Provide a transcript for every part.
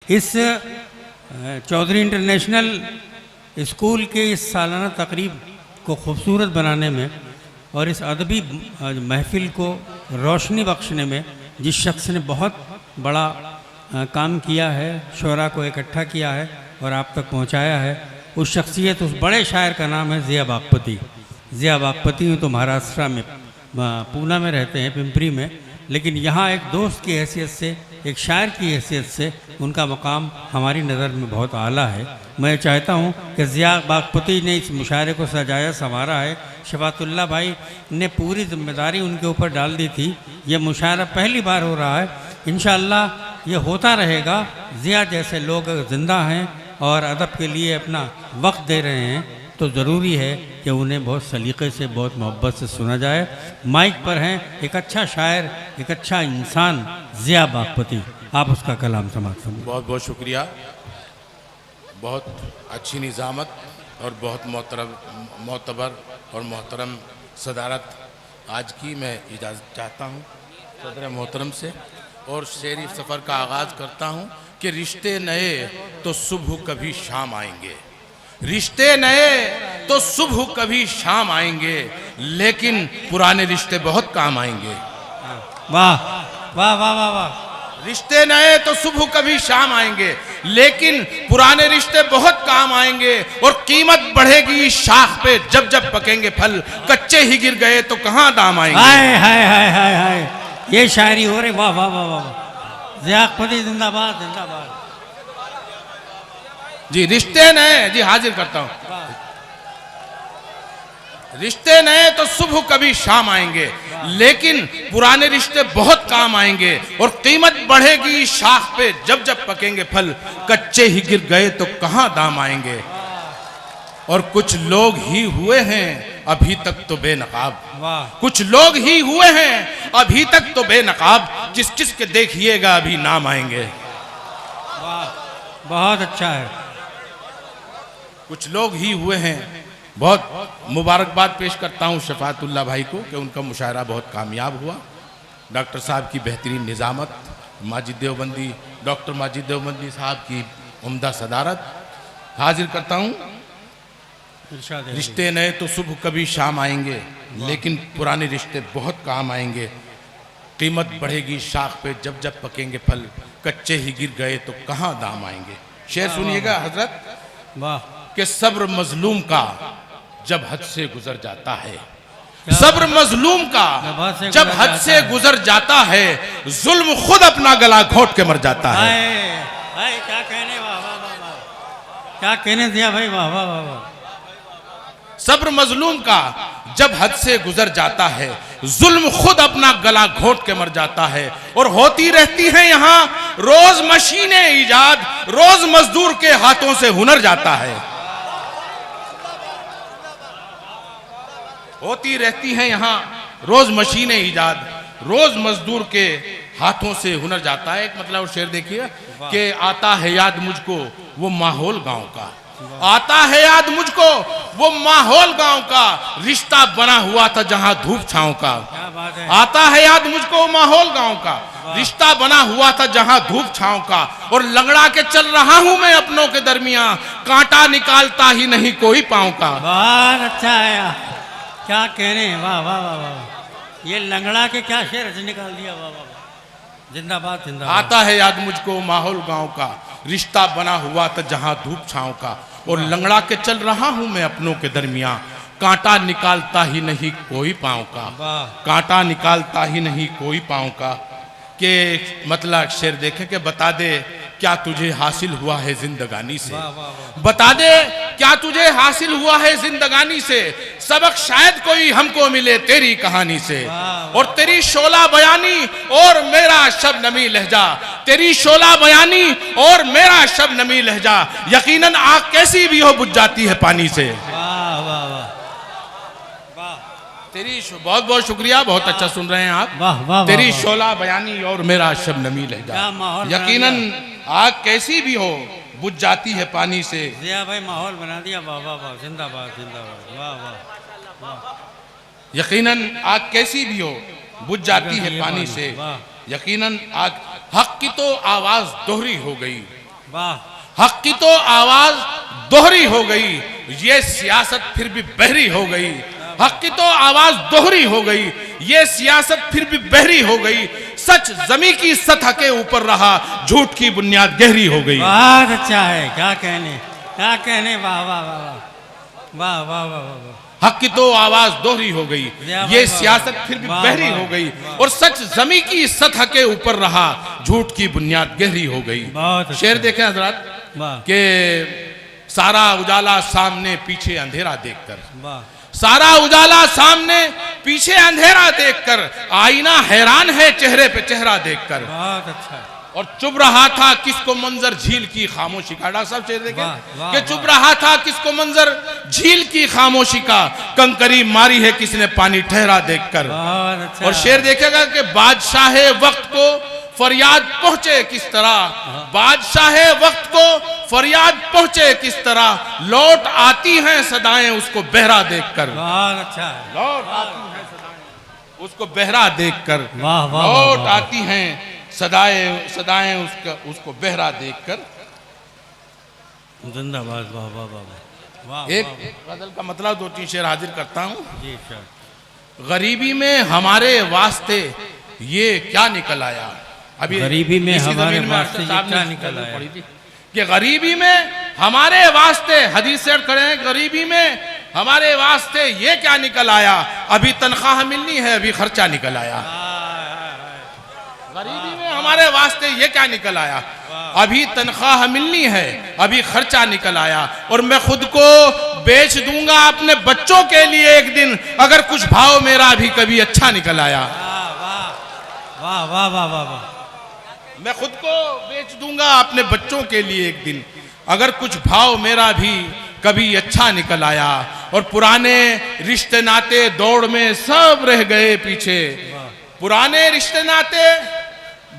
इस Chaudhary international school के इस सालाना तकरीब को खूबसूरत बनाने में और इस अदबी महफिल को रोशनी बख्शने में जिस शख्स ने बहुत बड़ा काम किया है, शोरा को इकट्ठा किया है और आप तक पहुंचाया है, उस शख्सियत, उस बड़े शायर का नाम है ज़िया बागपती। ज़िया बागपती तो महाराष्ट्र में पूना में रहते हैं, पिंपरी में, लेकिन यहाँ एक दोस्त की हैसियत से, एक शायर की हैसियत से उनका मकाम हमारी नज़र में बहुत आला है। मैं चाहता हूँ कि ज़िया बागपती ने इस मुशायरे को सजाया संवारा है। शफ़ातुल्लाह भाई ने पूरी जिम्मेदारी उनके ऊपर डाल दी थी। ये मुशायरा पहली बार हो रहा है, इंशाअल्लाह ये होता रहेगा। ज़िया जैसे लोग ज़िंदा हैं और अदब के लिए अपना वक्त दे रहे हैं तो ज़रूरी है कि उन्हें बहुत सलीक़े से, बहुत मोहब्बत से सुना जाए। माइक पर हैं एक अच्छा शायर, एक अच्छा इंसान, ज़िया बागपती। आप उसका कलाम समाअत फरमाइए। बहुत बहुत शुक्रिया, बहुत अच्छी निज़ामत और बहुत मोतबर और मोहतरम सदारत आज की मैं इजाज़त चाहता हूँ सदर मोहतरम से, और शेरी सफ़र का आगाज़ करता हूँ कि रिश्ते नए तो सुबह कभी शाम आएंगे, रिश्ते नए तो सुबह कभी शाम आएंगे, लेकिन पुराने रिश्ते बहुत काम आएंगे। वाह वाह वाह वाह वाह। रिश्ते नए तो सुबह कभी शाम आएंगे, लेकिन पुराने रिश्ते बहुत काम आएंगे, और कीमत बढ़ेगी इस शाख पे जब जब पकेंगे फल, कच्चे ही गिर गए तो कहाँ दाम आएंगे। हाय हाय हाय हाय हाय, ये शायरी हो रही। वाह वाह वाह वाह। ज़िया बागपती जिंदाबाद जिंदाबाद। जी रिश्ते नए, जी हाजिर करता हूँ। रिश्ते नए तो सुबह कभी शाम आएंगे, लेकिन पुराने रिश्ते बहुत काम आएंगे, और कीमत बढ़ेगी शाख पे जब जब पकेंगे फल, कच्चे ही गिर गए तो कहाँ दाम आएंगे। और कुछ लोग ही हुए हैं अभी तक तो बेनकाब, कुछ लोग ही हुए हैं अभी तक तो बेनकाब, जिस किस के देखिएगा अभी नाम आएंगे। वाह, बहुत अच्छा है। कुछ लोग ही हुए हैं। बहुत मुबारकबाद पेश करता हूँ शफ़ातुल्लाह भाई को कि उनका मुशायरा बहुत कामयाब हुआ। डॉक्टर साहब की बेहतरीन निज़ामत, माजिद देवबंदी, डॉक्टर माजिद देवबंदी साहब की उम्दा सदारत। हाजिर करता हूँ, रिश्ते नए तो सुबह कभी शाम आएंगे, लेकिन पुराने रिश्ते बहुत काम आएंगे, कीमत बढ़ेगी शाख पे जब जब पकेंगे फल, कच्चे ही गिर गए तो कहाँ दाम आएंगे। शेर सुनिएगा हजरत, वाह। कि सब्र मजलूम का जब हद से गुजर जाता है, सब्र मजलूम का जब हद से गुजर जाता है, जुल्म खुद अपना गला घोट के मर जाता है। भाई क्या कहने, वाह वाह वाह, क्या कहने दिया भाई, वाह वाह वाह वाह। सब्र मजलूम का जब हद से गुजर जाता है, जुल्म खुद अपना गला घोट के मर जाता है। और होती रहती है यहाँ रोज मशीनें ईजाद, रोज मजदूर के हाथों से हुनर जाता है। होती रहती हैं यहाँ रोज मशीनें ईजाद, रोज मजदूर के हाथों से हुनर जाता है। एक मतलब और शेर देखिए कि आता है याद मुझको वो माहौल गांव का, आता है याद मुझको वो माहौल गांव का, रिश्ता बना हुआ था जहां धूप छांव का। आता है याद मुझको माहौल गांव का, रिश्ता बना हुआ था जहां धूप छांव का, और लंगड़ा के चल रहा हूं मैं अपनों के दरमियां, कांटा निकालता ही नहीं कोई पांव का। बहुत अच्छा है, क्या कहने, वाह वाह वाह वाह। ये लंगड़ा के क्या शेर निकाल दिया, वाह वाह, जिंदाबाद जिंदाबाद। आता है याद मुझको माहौल गांव का, रिश्ता बना हुआ था जहां धूप छांव का, और लंगड़ा के चल रहा हूं मैं अपनों के दरमियां, कांटा निकालता ही नहीं कोई पांव का, कांटा निकालता ही नहीं कोई पांव का। के मतलब शेर देखे कि बता दे क्या तुझे हासिल हुआ है जिंदगानी से, बता दे क्या तुझे हासिल हुआ है जिंदगानी से, सबक शायद कोई हमको मिले तेरी कहानी से। और तेरी शोला बयानी और मेरा शबनमी लहजा, तेरी शोला बयानी और मेरा शबनमी लहजा, यकीनन आग कैसी भी हो बुझ जाती है पानी से। तेरी बहुत बहुत शुक्रिया, बहुत अच्छा सुन रहे हैं आप। वाह वाह। तेरी शोला बयानी और मेरा शबनमी लहजा, यकीनन आग कैसी भी हो बुझ जाती है पानी से। ज़िया भाई माहौल बना दिया, वाह वाह वाह, जिंदाबाद जिंदाबाद, वाह वाह। यकीनन आग कैसी भी हो बुझ जाती है पानी से, यकीनन आग। हक की तो आवाज दोहरी हो गई, वाह हक की तो आवाज दोहरी हो गई, ये सियासत फिर भी बहरी हो गई। हक की तो आवाज दोहरी हो गई, ये सियासत फिर भी बहरी हो गई। सच जमी की सतह के ऊपर रहा, झूठ की बुनियाद गहरी हो गई। बहुत अच्छा है, क्या कहने। वाह वाह वाह वाह वाह वाह वाह वाह। हक की तो आवाज दोहरी हो गई, ये सियासत फिर भी वाह, बहरी वाह, हो गई। वाह। और सच जमी की सतह के ऊपर रहा, झूठ की बुनियाद गहरी हो गई। बहुत अच्छा। शेर देखें हजरत वाह के सारा उजाला सामने पीछे अंधेरा देखकर, वाह सारा उजाला सामने पीछे अंधेरा देखकर, आईना हैरान है चेहरे पे चेहरा देखकर। बहुत अच्छा। और चुप रहा था किसको मंजर झील की खामोशी का। डॉक्टर साहब शेर देखें वाह, वाह, कि चुप रहा था किसको मंजर झील की खामोशी का, कंकरी मारी है किसने पानी ठहरा देखकर। बहुत अच्छा। और शेर देखेगा कि बादशाह वक्त को फरियाद पहुंचे किस तरह, बादशाह वक्त को फरियाद पहुंचे किस तरह, लौट आती हैं सदाएं उसको बहरा देखकर। बहुत अच्छा है। लौट आती हैं सदाएं उसको बहरा देखकर। वाह, वाह, लौट वाह, वाह। आती हैं सदाएं उसको बहरा देखकर। जिंदाबाद। वाह वाह वाह वाह। एक गजल का मतलब दो तीन शेर हाजिर करता हूं। जी सर। गरीबी में हमारे वास्ते ये क्या निकल आया। अभी गरीबी में इसी हमारे जमीन में वास्ते अख्तर साहब ये क्या ने निकल गजल आया। पढ़ी थी कि गरीबी में हमारे वास्ते, हदीस से खड़े हैं, गरीबी में हमारे वास्ते ये क्या निकल आया, अभी तनख्वाह मिलनी है अभी खर्चा निकल आया। गरीबी में हमारे वास्ते ये क्या निकल आया, अभी तनख्वाह मिलनी है अभी खर्चा निकल आया। और मैं खुद को बेच दूंगा अपने बच्चों के लिए एक दिन, अगर कुछ भाव मेरा भी कभी अच्छा निकल आया। वाह वाह वाह वाह वाह। मैं खुद को बेच दूंगा अपने बच्चों के लिए एक दिन, अगर कुछ भाव मेरा भी कभी अच्छा निकल आया। और पुराने रिश्ते नाते दौड़ में सब रह गए पीछे, पुराने रिश्ते नाते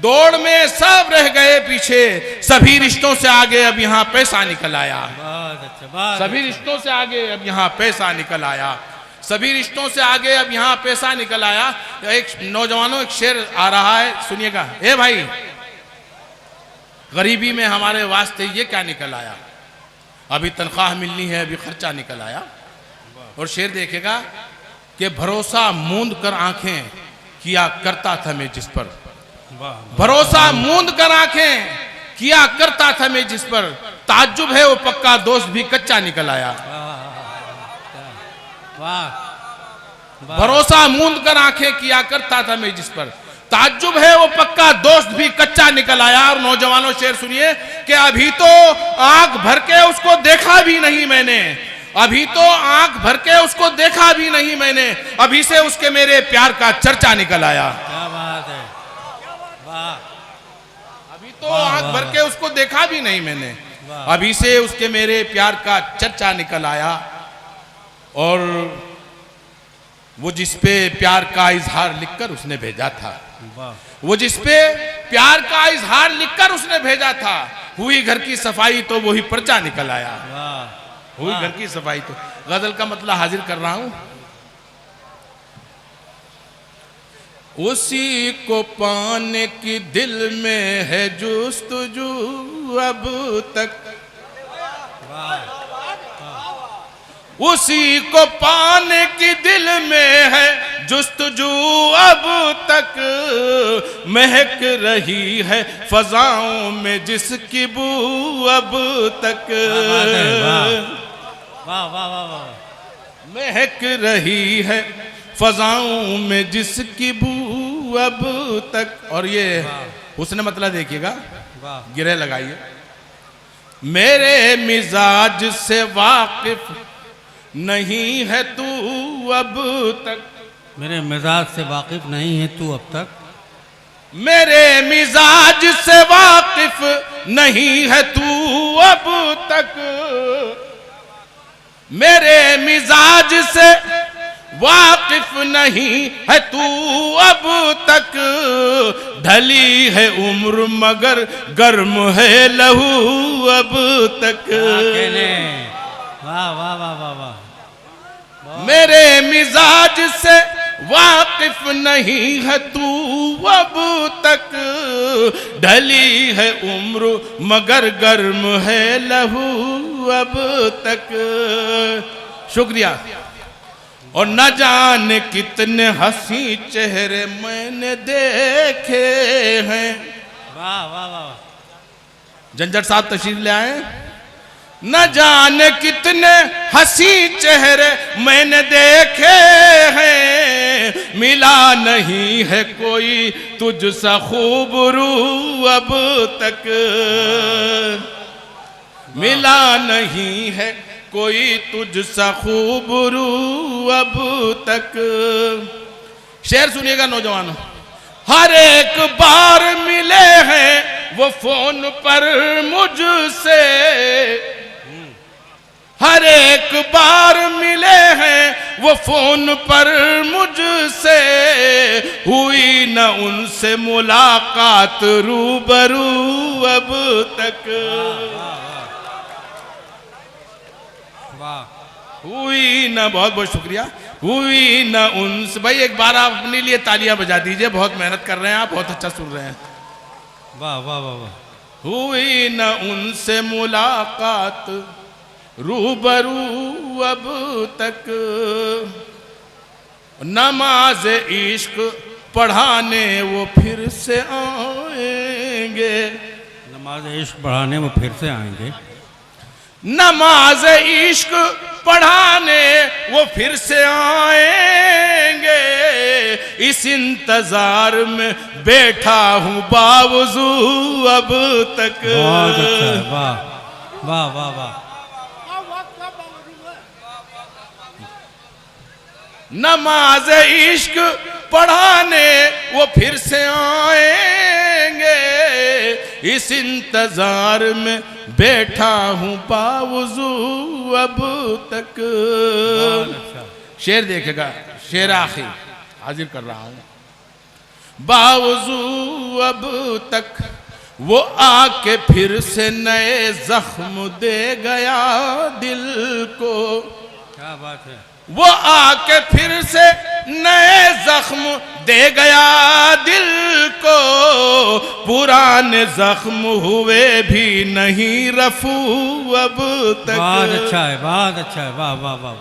दौड़ में सब रह गए पीछे, सभी रिश्तों से आगे अब यहाँ पैसा निकल आया। बहुत अच्छा। सभी रिश्तों से आगे अब यहाँ पैसा निकल आया, सभी रिश्तों से आगे अब यहाँ पैसा निकल आया। एक नौजवानों एक शेर आ रहा है, सुनिएगा। ए भाई, गरीबी में हमारे वास्ते ये क्या निकल आया, अभी तनख्वाह मिलनी है अभी खर्चा निकल आया। और शेर देखेगा कि भरोसा मूंद कर आंखें किया करता था मैं जिस पर, भरोसा मूंद कर आंखें किया करता था मैं जिस पर, ताज्जुब है वो पक्का दोस्त भी कच्चा निकल आया। वाह। भरोसा मूंद कर आंखें किया करता था मैं जिस पर, ताज्जुब है वो पक्का दोस्त भी कच्चा निकल आया। और नौजवानों शेर सुनिए कि अभी तो आंख भर के उसको देखा भी नहीं मैंने, अभी तो आंख भर के उसको देखा भी नहीं मैंने, अभी से उसके मेरे प्यार का चर्चा निकल आया। क्या बात है। वाह। अभी तो आंख भर के उसको देखा भी नहीं मैंने, अभी से उसके मेरे प्यार का चर्चा निकल आया। और वो जिस पे प्यार का इजहार लिखकर उसने भेजा था, वो जिस पे प्यार का इजहार लिखकर उसने भेजा था, हुई घर की सफाई तो वही पर्चा निकल आया। हुई घर की सफाई तो, गजल का मतलब हाजिर कर रहा हूं। उसी को पाने की दिल में है जुस्तजू अब तक, उसी को पाने की दिल में है जुस्तजू अब तक, महक रही है फजाओं में जिसकी बू अब तक। वाह वाह वाह वाह। महक रही है फजाओं में जिसकी बू अब तक। और ये उसने मतलब देखिएगा, गिरे लगाइए। मेरे मिजाज से वाकिफ नहीं है तू अब तक, मेरे मिजाज से वाकिफ नहीं है तू अब तक, मेरे मिजाज से वाकिफ नहीं है तू अब तक, मेरे मिजाज से वाकिफ नहीं है तू अब तक, ढली है उम्र मगर गर्म है लहू अब तक। वाह वाह वाह वाह वाह। मेरे मिजाज से वाकिफ नहीं है तू अब तक, ढली है उम्र मगर गर्म है लहू अब तक। शुक्रिया। और न जाने कितने हंसी चेहरे मैंने देखे हैं। वाह वाह वाह। झंझट साहब तशरीफ ले आए। न जाने कितने हंसी चेहरे मैंने देखे हैं, मिला नहीं है कोई तुझसा खूबरू अब तक, मिला नहीं है कोई तुझसा खूबरू अब तक। शेर सुनिएगा नौजवानों। हर एक बार मिले हैं वो फोन पर मुझसे, हर एक बार मिले हैं वो फोन पर मुझसे, हुई न उनसे मुलाकात रूबरू अब तक, हुई न। बहुत बहुत शुक्रिया। हुई न उनसे। भाई एक बार आप अपने लिए तालियां बजा दीजिए, बहुत मेहनत कर रहे हैं आप, बहुत अच्छा सुन रहे हैं। वाह वाह वाह वाह। हुई न उनसे मुलाकात रूबरू अब तक, नमाज इश्क पढ़ाने वो फिर से आएंगे, नमाज इश्क पढ़ाने वो फिर से आएंगे, नमाज इश्क पढ़ाने वो फिर से आएंगे, इस इंतजार में बैठा हूँ बावजू अब तक। बहुत अच्छा है। वाह वाह वाह वाह। नमाज इश्क पढ़ाने वो फिर से आएंगे, इस इंतजार में बैठा हूँ बावजू अब तक। शेर देखेगा, शेर आखिर हाजिर कर रहा हूँ। बावजू अब तक वो आके फिर से नए जख्म दे गया दिल को, क्या बात है। वो आके फिर से नए जख्म दे गया दिल को, पुराने जख्म हुए भी नहीं रफू अब तक। बहुत अच्छा है, बहुत अच्छा है। वाह वाह वाह।